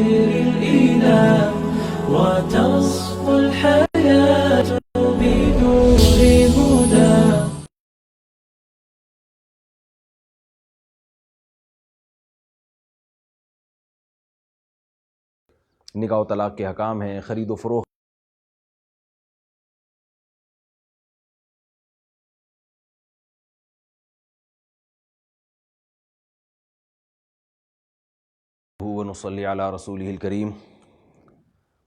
ذكر الإله وتصفو الحياة بدون هدى. نکاح و طلاق کے حکام ہیں، خرید و فروخت ونصلی علی رسولہ الکریم۔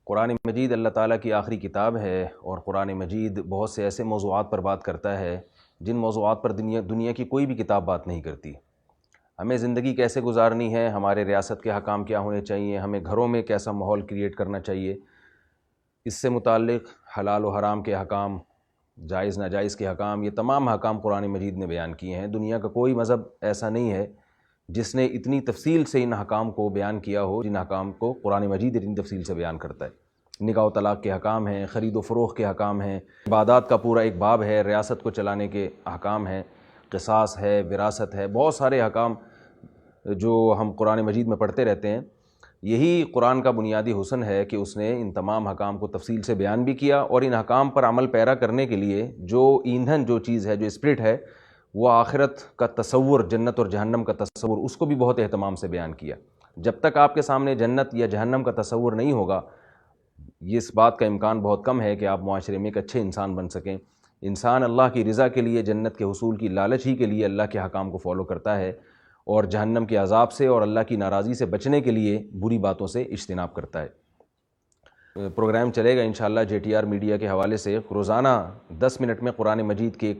قرآن مجید اللہ تعالیٰ کی آخری کتاب ہے، اور قرآن مجید بہت سے ایسے موضوعات پر بات کرتا ہے جن موضوعات پر دنیا کی کوئی بھی کتاب بات نہیں کرتی۔ ہمیں زندگی کیسے گزارنی ہے، ہمارے ریاست کے حکام کیا ہونے چاہیے، ہمیں گھروں میں کیسا ماحول کریٹ کرنا چاہیے، اس سے متعلق حلال و حرام کے حکام، جائز ناجائز کے حکام، یہ تمام حکام قرآن مجید نے بیان کیے ہیں۔ دنیا کا کوئی مذہب ایسا نہیں ہے جس نے اتنی تفصیل سے ان حکام کو بیان کیا ہو جن حکام کو قرآن مجید اتنی تفصیل سے بیان کرتا ہے۔ نکاح و طلاق کے حکام ہیں، خرید و فروخت کے حکام ہیں، عبادات کا پورا ایک باب ہے، ریاست کو چلانے کے حکام ہیں، قصاص ہے، وراثت ہے، بہت سارے حکام جو ہم قرآن مجید میں پڑھتے رہتے ہیں۔ یہی قرآن کا بنیادی حسن ہے کہ اس نے ان تمام حکام کو تفصیل سے بیان بھی کیا، اور ان حکام پر عمل پیرا کرنے کے لیے جو ایندھن، جو چیز ہے، جو اسپرٹ ہے، وہ آخرت کا تصور، جنت اور جہنم کا تصور، اس کو بھی بہت اہتمام سے بیان کیا۔ جب تک آپ کے سامنے جنت یا جہنم کا تصور نہیں ہوگا، اس بات کا امکان بہت کم ہے کہ آپ معاشرے میں ایک اچھے انسان بن سکیں۔ انسان اللہ کی رضا کے لیے، جنت کے حصول کی لالچ ہی کے لیے اللہ کے حکام کو فالو کرتا ہے، اور جہنم کے عذاب سے اور اللہ کی ناراضی سے بچنے کے لیے بری باتوں سے اجتناب کرتا ہے۔ پروگرام چلے گا انشاءاللہ JTR میڈیا کے حوالے سے، روزانہ 10 منٹ میں قرآن مجید کے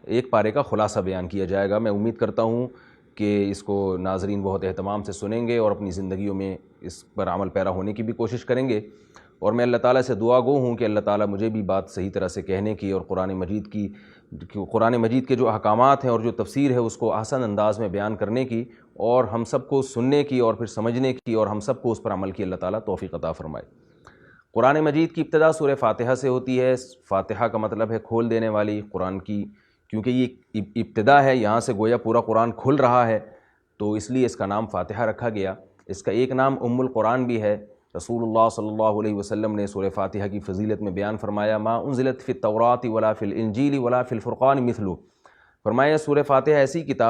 ایک پارے کا خلاصہ بیان کیا جائے گا۔ میں امید کرتا ہوں کہ اس کو ناظرین بہت اہتمام سے سنیں گے اور اپنی زندگیوں میں اس پر عمل پیرا ہونے کی بھی کوشش کریں گے، اور میں اللہ تعالیٰ سے دعا گو ہوں کہ اللہ تعالیٰ مجھے بھی بات صحیح طرح سے کہنے کی، اور قرآن مجید کے جو احکامات ہیں اور جو تفسیر ہے اس کو احسن انداز میں بیان کرنے کی، اور ہم سب کو سننے کی اور پھر سمجھنے کی، اور ہم سب کو اس پر عمل کی اللہ تعالیٰ توفیق عطا فرمائے۔ قرآن مجید کی ابتدا سورہ فاتحہ سے ہوتی ہے۔ فاتحہ کا مطلب ہے کھول دینے والی، قرآن کی، کیونکہ یہ ابتدا ہے، یہاں سے گویا پورا قرآن کھل رہا ہے، تو اس لیے اس کا نام فاتحہ رکھا گیا۔ اس کا ایک نام القرآن بھی ہے۔ رسول اللہ صلی اللہ علیہ وسلم نے سورہ فاتحہ کی فضیلت میں بیان فرمایا، ما انزلت فی التوراۃ ولا فی الانجیل ولا فی الفرقان مثلہ، فرمایا سورہ فاتحہ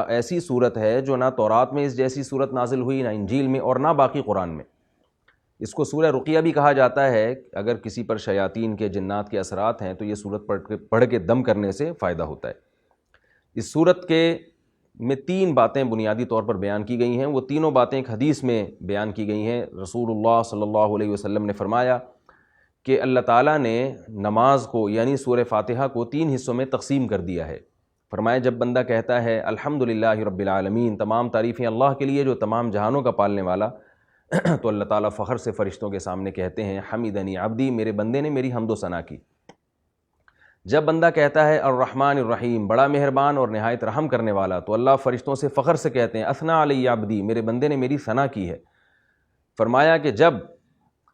ایسی صورت ہے جو نہ تورات میں اس جیسی صورت نازل ہوئی، نہ انجیل میں، اور نہ باقی قرآن میں۔ اس کو سورہ رقیہ بھی کہا جاتا ہے۔ اگر کسی پر شیاطین کے، جنات کے اثرات ہیں تو یہ صورت پڑھ کے دم کرنے سے فائدہ ہوتا ہے۔ اس صورت میں 3 باتیں بنیادی طور پر بیان کی گئی ہیں، وہ تینوں باتیں ایک حدیث میں بیان کی گئی ہیں۔ رسول اللہ صلی اللہ علیہ وسلم نے فرمایا کہ اللہ تعالیٰ نے نماز کو، یعنی سورہ فاتحہ کو 3 حصوں میں تقسیم کر دیا ہے۔ فرمایا جب بندہ کہتا ہے الحمدللہ رب العالمین، تمام تعریفیں اللہ کے لیے جو تمام جہانوں کا پالنے والا، تو اللہ تعالیٰ فخر سے فرشتوں کے سامنے کہتے ہیں حمیدنی عبدی، میرے بندے نے میری حمد و ثنا کی۔ جب بندہ کہتا ہے الرحمن الرحیم، بڑا مہربان اور نہایت رحم کرنے والا، تو اللہ فرشتوں سے فخر سے کہتے ہیں اثنا علی عبدی، میرے بندے نے میری ثنا کی ہے۔ فرمایا کہ جب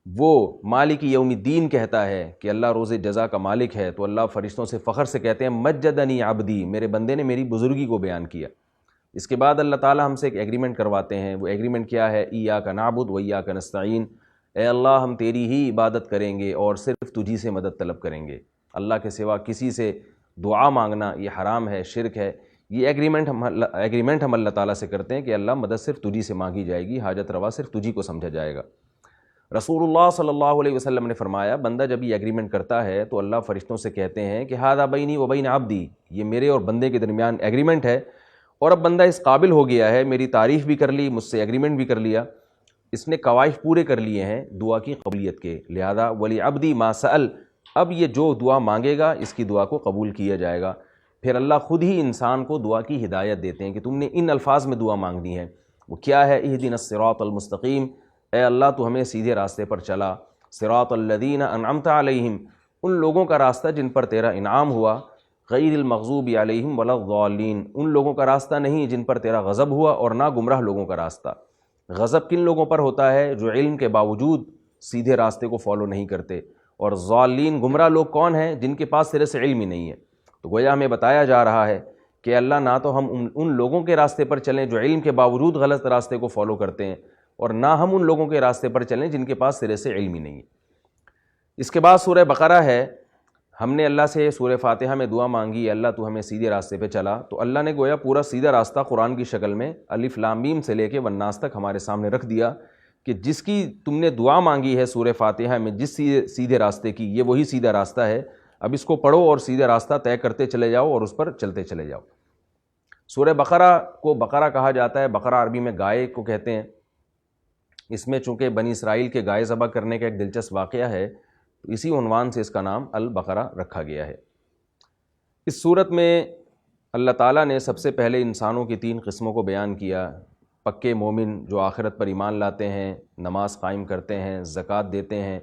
وہ مالک یوم الدین کہتا ہے کہ اللہ روز جزا کا مالک ہے، تو اللہ فرشتوں سے فخر سے کہتے ہیں مجدنی عبدی، میرے بندے نے میری بزرگی کو بیان کیا۔ اس کے بعد اللہ تعالیٰ ہم سے ایک ایگریمنٹ کرواتے ہیں۔ وہ ایگریمنٹ کیا ہے؟ ایاک نعبد و ایاک نستعین، اے اللہ ہم تیری ہی عبادت کریں گے اور صرف تجھی سے مدد طلب کریں گے۔ اللہ کے سوا کسی سے دعا مانگنا یہ حرام ہے، شرک ہے۔ یہ ایگریمنٹ ہم اللہ تعالیٰ سے کرتے ہیں کہ اللہ مدد صرف تجھی سے مانگی جائے گی، حاجت روا صرف تجھی کو سمجھا جائے گا۔ رسول اللہ صلی اللہ علیہ وسلم نے فرمایا بندہ جب یہ ایگریمنٹ کرتا ہے تو اللہ فرشتوں سے کہتے ہیں کہ ھذا بینی و بین عبدی، یہ میرے اور بندے کے درمیان ایگریمنٹ ہے، اور اب بندہ اس قابل ہو گیا ہے، میری تعریف بھی کر لی، مجھ سے ایگریمنٹ بھی کر لیا، اس نے قوائف پورے کر لیے ہیں دعا کی قبولیت کے، لہذا ولی عبدی ما سأل، اب یہ جو دعا مانگے گا اس کی دعا کو قبول کیا جائے گا۔ پھر اللہ خود ہی انسان کو دعا کی ہدایت دیتے ہیں کہ تم نے ان الفاظ میں دعا مانگنی ہے۔ وہ کیا ہے؟ اہدنا الصراط المستقیم، اے اللہ تو ہمیں سیدھے راستے پر چلا، صراط الذین انعمت علیہم، ان لوگوں کا راستہ جن پر تیرا انعام ہوا، غیر المغضوب علیہم ولا الضالین، ان لوگوں کا راستہ نہیں جن پر تیرا غضب ہوا، اور نہ گمراہ لوگوں کا راستہ۔ غضب کن لوگوں پر ہوتا ہے؟ جو علم کے باوجود سیدھے راستے کو فالو نہیں کرتے، اور ضالین گمراہ لوگ کون ہیں؟ جن کے پاس سرے سے علم ہی نہیں ہے۔ تو گویا ہمیں بتایا جا رہا ہے کہ اللہ نہ تو ہم ان لوگوں کے راستے پر چلیں جو علم کے باوجود غلط راستے کو فالو کرتے ہیں، اور نہ ہم ان لوگوں کے راستے پر چلیں جن کے پاس سرے سے علم ہی نہیں ہے۔ اس کے بعد سورہ بقرہ ہے۔ ہم نے اللہ سے سورہ فاتحہ میں دعا مانگی، اللہ تو ہمیں سیدھے راستے پہ چلا، تو اللہ نے گویا پورا سیدھا راستہ قرآن کی شکل میں الف لام میم سے لے کے والناس تک ہمارے سامنے رکھ دیا کہ جس کی تم نے دعا مانگی ہے سورہ فاتحہ میں، جس سیدھے راستے کی، یہ وہی سیدھا راستہ ہے۔ اب اس کو پڑھو اور سیدھا راستہ طے کرتے چلے جاؤ اور اس پر چلتے چلے جاؤ۔ سورہ بقرہ کو بقرہ کہا جاتا ہے، بقرہ عربی میں گائے کو کہتے ہیں۔ اس میں چونکہ بنی اسرائیل کے گائے ذبح کرنے کا ایک دلچسپ واقعہ ہے، تو اسی عنوان سے اس کا نام البقرہ رکھا گیا ہے۔ اس صورت میں اللہ تعالیٰ نے سب سے پہلے انسانوں کی 3 قسموں کو بیان کیا۔ پکے مومن جو آخرت پر ایمان لاتے ہیں، نماز قائم کرتے ہیں، زکوٰۃ دیتے ہیں۔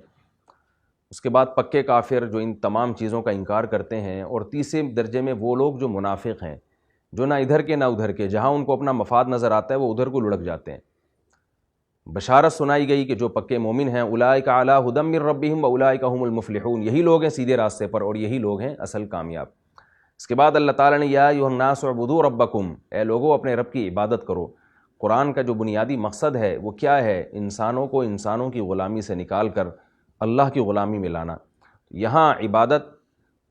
اس کے بعد پکے کافر جو ان تمام چیزوں کا انکار کرتے ہیں، اور تیسرے درجے میں وہ لوگ جو منافق ہیں، جو نہ ادھر کے نہ ادھر کے، جہاں ان کو اپنا مفاد نظر آتا ہے وہ ادھر کو لڑک جاتے ہیں۔ بشارت سنائی گئی کہ جو پکے مومن ہیں، اولئک علی ھدی من ربہم واولئک ھم المفلحون، یہی لوگ ہیں سیدھے راستے پر اور یہی لوگ ہیں اصل کامیاب۔ اس کے بعد اللہ تعالیٰ نے یا ایھا الناس اعبدوا ربکم، اے لوگو اپنے رب کی عبادت کرو۔ قرآن کا جو بنیادی مقصد ہے وہ کیا ہے؟ انسانوں کو انسانوں کی غلامی سے نکال کر اللہ کی غلامی میں لانا۔ یہاں عبادت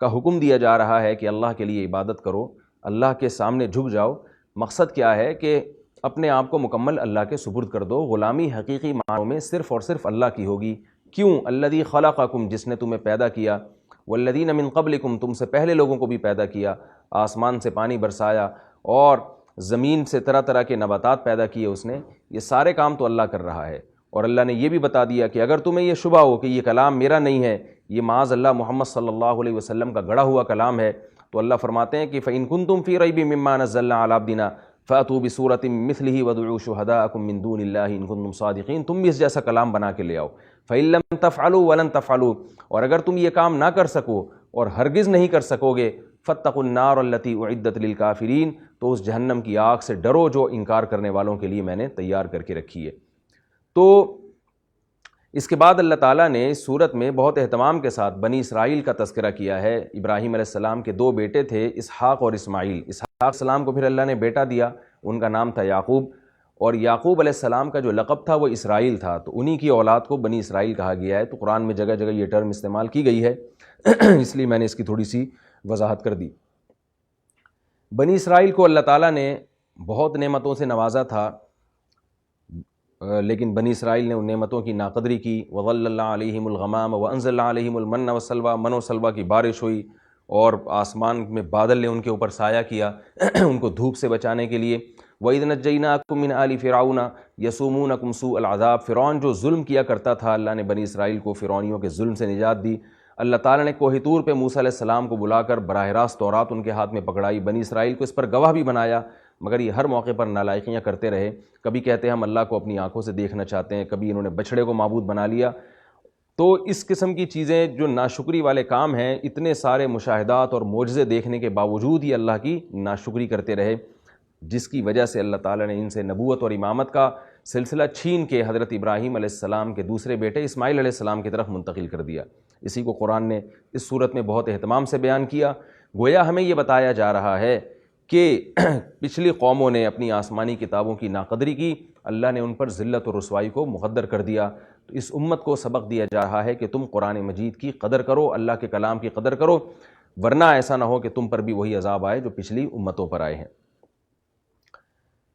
کا حکم دیا جا رہا ہے کہ اللہ کے لیے عبادت کرو، اللہ کے سامنے جھک جاؤ۔ مقصد کیا ہے کہ اپنے آپ کو مکمل اللہ کے سپرد کر دو۔ غلامی حقیقی معنوں میں صرف اور صرف اللہ کی ہوگی۔ کیوں؟ الذی خلقکم، جس نے تمہیں پیدا کیا، والذین من قبلکم، تم سے پہلے لوگوں کو بھی پیدا کیا، آسمان سے پانی برسایا اور زمین سے طرح طرح کے نباتات پیدا کیے اس نے۔ یہ سارے کام تو اللہ کر رہا ہے، اور اللہ نے یہ بھی بتا دیا کہ اگر تمہیں یہ شبہ ہو کہ یہ کلام میرا نہیں ہے، یہ معاذ اللہ محمد صلی اللہ علیہ وسلم کا گڑھا ہوا کلام ہے، تو اللہ فرماتے ہیں کہ فَإِن كُنتُمْ فِي رَيْبٍ مِّمَّا نَزَّلْنَا عَلَىٰ عَبْدِنَا فَأْتُوا بِسُورَةٍ مِّثْلِهِ وَادْعُوا شُهَدَاءَكُم مِّن دُونِ اللَّهِ إِن كُنتُمْ صَادِقِينَ، تم بھی اس جیسا کلام بنا کے لے آؤ۔ فَإِن لَّمْ تَفْعَلُوا وَلَن تَفْعَلُوا، اور اگر تم یہ کام نہ کر سکو اور ہرگز نہیں کر سکو گے، فَاتَّقُوا النَّارَ الَّتِي أُعِدَّتْ لِلْكَافِرِينَ، تو اس جہنم کی آگ سے ڈرو جو انکار کرنے والوں کے لیے میں نے تیار کر کے رکھی ہے۔ تو اس کے بعد اللہ تعالیٰ نے اس صورت میں بہت اہتمام کے ساتھ بنی اسرائیل کا تذکرہ کیا ہے۔ ابراہیم علیہ السلام کے 2 بیٹے تھے، اسحاق اور اسماعیل۔ اسحاق علیہ السلام کو پھر اللہ نے بیٹا دیا، ان کا نام تھا یعقوب، اور یعقوب علیہ السلام کا جو لقب تھا وہ اسرائیل تھا، تو انہی کی اولاد کو بنی اسرائیل کہا گیا ہے۔ تو قرآن میں جگہ جگہ یہ ٹرم استعمال کی گئی ہے، اس لیے میں نے اس کی تھوڑی سی وضاحت کر دی۔ بنی اسرائیل کو اللہ تعالیٰ نے بہت نعمتوں سے نوازا تھا، لیکن بنی اسرائیل نے ان نعمتوں کی ناقدری کی۔ وَظَلَّلْنَا عَلَيْهِمُ الْغَمَامَ وَأَنزَلْنَا عَلَيْهِمُ الْمَنَّ وَالسَّلْوَىٰ، من و سلویٰ کی بارش ہوئی، اور آسمان میں بادل نے ان کے اوپر سایہ کیا ان کو دھوپ سے بچانے کے لیے۔ وَإِذْ نَجَّيْنَاكُم مِّنْ آلِ فِرْعَوْنَ يَسُومُونَكُمْ سُوءَ الْعَذَابِ، فرعون جو ظلم کیا کرتا تھا، اللہ نے بنی اسرائیل کو فرعونیوں کے ظلم سے نجات دی۔ اللہ تعالیٰ نے کوہ طور پہ موسیٰ علیہ السلام کو بلا کر براہ راست تورات ان کے ہاتھ میں پکڑائی، بنی اسرائیل کو اس پر گواہ بھی بنایا، مگر یہ ہر موقع پر نالائقیاں کرتے رہے۔ کبھی کہتے ہیں ہم اللہ کو اپنی آنکھوں سے دیکھنا چاہتے ہیں، کبھی انہوں نے بچھڑے کو معبود بنا لیا۔ تو اس قسم کی چیزیں جو ناشکری والے کام ہیں، اتنے سارے مشاہدات اور معجزے دیکھنے کے باوجود ہی اللہ کی ناشکری کرتے رہے، جس کی وجہ سے اللہ تعالیٰ نے ان سے نبوت اور امامت کا سلسلہ چھین کے حضرت ابراہیم علیہ السلام کے دوسرے بیٹے اسماعیل علیہ السلام کی طرف منتقل کر دیا۔ اسی کو قرآن نے اس صورت میں بہت اہتمام سے بیان کیا۔ گویا ہمیں یہ بتایا جا رہا ہے کہ پچھلی قوموں نے اپنی آسمانی کتابوں کی ناقدری کی، اللہ نے ان پر ذلت و رسوائی کو مقدر کر دیا۔ تو اس امت کو سبق دیا جا رہا ہے کہ تم قرآن مجید کی قدر کرو، اللہ کے کلام کی قدر کرو، ورنہ ایسا نہ ہو کہ تم پر بھی وہی عذاب آئے جو پچھلی امتوں پر آئے ہیں۔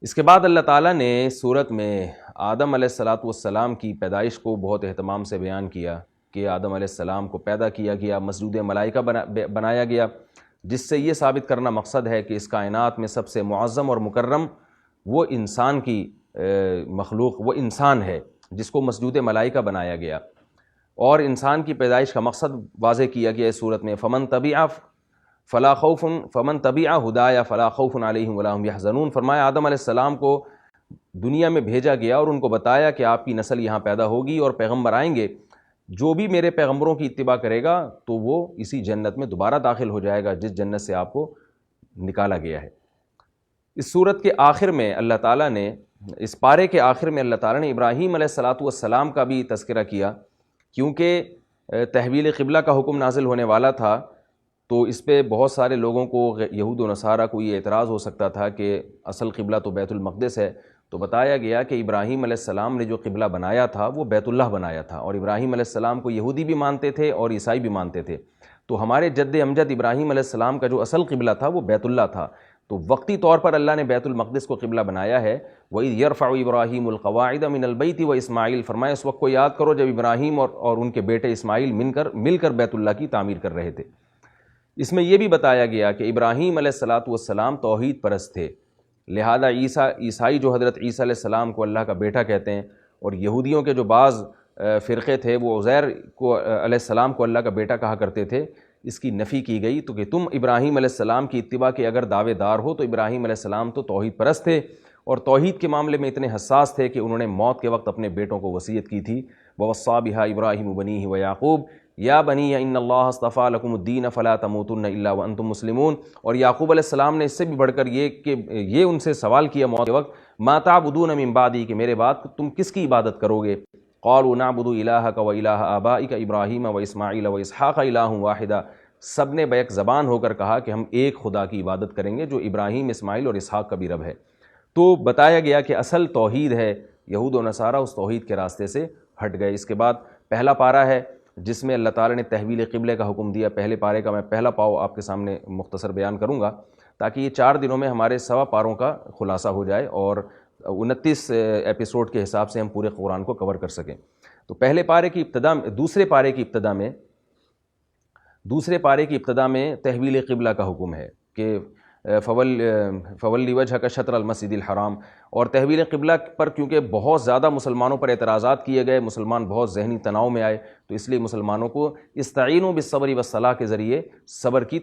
اس کے بعد اللہ تعالیٰ نے سورت میں آدم علیہ السلام کی پیدائش کو بہت اہتمام سے بیان کیا کہ آدم علیہ السلام کو پیدا کیا گیا، مسجود ملائکہ بنایا گیا، جس سے یہ ثابت کرنا مقصد ہے کہ اس کائنات میں سب سے معظم اور مکرم وہ انسان کی مخلوق، وہ انسان ہے جس کو مسجود ملائکہ بنایا گیا، اور انسان کی پیدائش کا مقصد واضح کیا گیا اس صورت میں فمن تبع ہدایا فلا خوف علیہم ولا هم یحزنون۔ فرمایا آدم علیہ السلام کو دنیا میں بھیجا گیا اور ان کو بتایا کہ آپ کی نسل یہاں پیدا ہوگی اور پیغمبر آئیں گے، جو بھی میرے پیغمبروں کی اتباع کرے گا تو وہ اسی جنت میں دوبارہ داخل ہو جائے گا جس جنت سے آپ کو نکالا گیا ہے۔ اس صورت کے آخر میں اللہ تعالیٰ نے، اس پارے کے آخر میں اللہ تعالیٰ نے ابراہیم علیہ السلام کا بھی تذکرہ کیا، کیونکہ تحویل قبلہ کا حکم نازل ہونے والا تھا، تو اس پہ بہت سارے لوگوں کو، یہود و نصارہ کو یہ اعتراض ہو سکتا تھا کہ اصل قبلہ تو بیت المقدس ہے، تو بتایا گیا کہ ابراہیم علیہ السلام نے جو قبلہ بنایا تھا وہ بیت اللہ بنایا تھا، اور ابراہیم علیہ السلام کو یہودی بھی مانتے تھے اور عیسائی بھی مانتے تھے، تو ہمارے جد امجد ابراہیم علیہ السلام کا جو اصل قبلہ تھا وہ بیت اللہ تھا، تو وقتی طور پر اللہ نے بیت المقدس کو قبلہ بنایا ہے۔ وَإِذْ يَرْفَعُ إِبْرَاهِيمُ الْقَوَاعِدَ مِنَ الْبَيْتِ وَإِسْمَاعِيلُ، فرمایا اس وقت کو یاد کرو جب ابراہیم اور ان کے بیٹے اسماعیل مل کر بیت اللہ کی تعمیر کر رہے تھے۔ اس میں یہ بھی بتایا گیا کہ ابراہیم علیہ السلام توحید پرست تھے، لہذا عیسائی جو حضرت عیسیٰ علیہ السلام کو اللہ کا بیٹا کہتے ہیں، اور یہودیوں کے جو بعض فرقے تھے وہ عزیر کو علیہ السلام کو اللہ کا بیٹا کہا کرتے تھے، اس کی نفی کی گئی، تو کہ تم ابراہیم علیہ السلام کی اتباع کے اگر دعوے دار ہو تو ابراہیم علیہ السلام تو توحید پرست تھے، اور توحید کے معاملے میں اتنے حساس تھے کہ انہوں نے موت کے وقت اپنے بیٹوں کو وصیت کی تھی، وَوَصَّىٰ بِهَا إِبْرَاهِيمُ بَنِيهِ وَيَعْقُوبُ یا بنی ان اللہ اصطفیٰ لکم الدین فلا تموتن الا وانتم مسلمون، اور یعقوب علیہ السلام نے اس سے بھی بڑھ کر یہ ان سے سوال کیا موت کے وقت، ما تعبدون من بعدی، کہ میرے بعد تم کس کی عبادت کرو گے؟ قالوا نعبد الہک و الہ آبائک ابراہیم و اسماعیل و اسحاق الہ واحدہ، سب نے بیک زبان ہو کر کہا کہ ہم ایک خدا کی عبادت کریں گے جو ابراہیم، اسماعیل اور اسحاق کا بھی رب ہے۔ تو بتایا گیا کہ اصل توحید ہے، یہود و نصارہ اس توحید کے راستے سے ہٹ گئے۔ اس کے بعد پہلا پارہ ہے جس میں اللہ تعالیٰ نے تحویل قبلے کا حکم دیا۔ پہلے پارے کا میں پہلا پاؤ آپ کے سامنے مختصر بیان کروں گا تاکہ یہ 4 دنوں میں ہمارے 1.25 پاروں کا خلاصہ ہو جائے اور 29 ایپیسوڈ کے حساب سے ہم پورے قرآن کو کور کر سکیں۔ تو پہلے پارے کی ابتدا، دوسرے پارے کی ابتدا میں تحویل قبلہ کا حکم ہے کہ فولی وجہک شطر المسجد الحرام، اور تحویل قبلہ پر کیونکہ بہت زیادہ مسلمانوں پر اعتراضات کیے گئے، مسلمان بہت ذہنی تناؤ میں آئے، تو اس لیے مسلمانوں کو استعینوا بالصبر والصلاۃ کے ذریعے صبر کی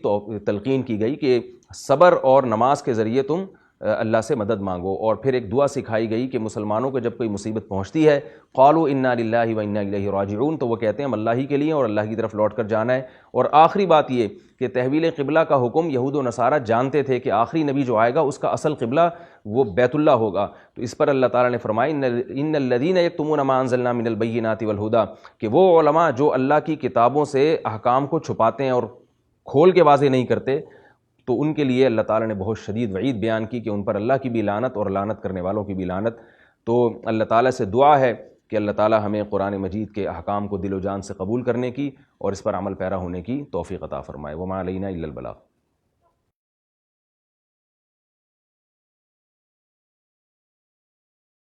تلقین کی گئی کہ صبر اور نماز کے ذریعے تم اللہ سے مدد مانگو، اور پھر ایک دعا سکھائی گئی کہ مسلمانوں کو جب کوئی مصیبت پہنچتی ہے قالوا انا للہ و انا الیہ راجعون، تو وہ کہتے ہیں ہم اللہ ہی کے لیے اور اللہ کی طرف لوٹ کر جانا ہے۔ اور آخری بات یہ کہ تحویل قبلہ کا حکم یہود و نصارہ جانتے تھے کہ آخری نبی جو آئے گا اس کا اصل قبلہ وہ بیت اللہ ہوگا، تو اس پر اللہ تعالیٰ نے فرمایا ان الذین یکتمون ما انزلنا من البینات والہدی، کہ وہ علماء جو اللہ کی کتابوں سے احکام کو چھپاتے ہیں اور کھول کے واضح نہیں کرتے، تو ان کے لیے اللہ تعالیٰ نے بہت شدید وعید بیان کی کہ ان پر اللہ کی بھی لعنت اور لعنت کرنے والوں کی بھی لعنت۔ تو اللہ تعالیٰ سے دعا ہے کہ اللہ تعالیٰ ہمیں قرآن مجید کے احکام کو دل و جان سے قبول کرنے کی اور اس پر عمل پیرا ہونے کی توفیق عطا فرمائے۔ وما علینا الا البلاغ۔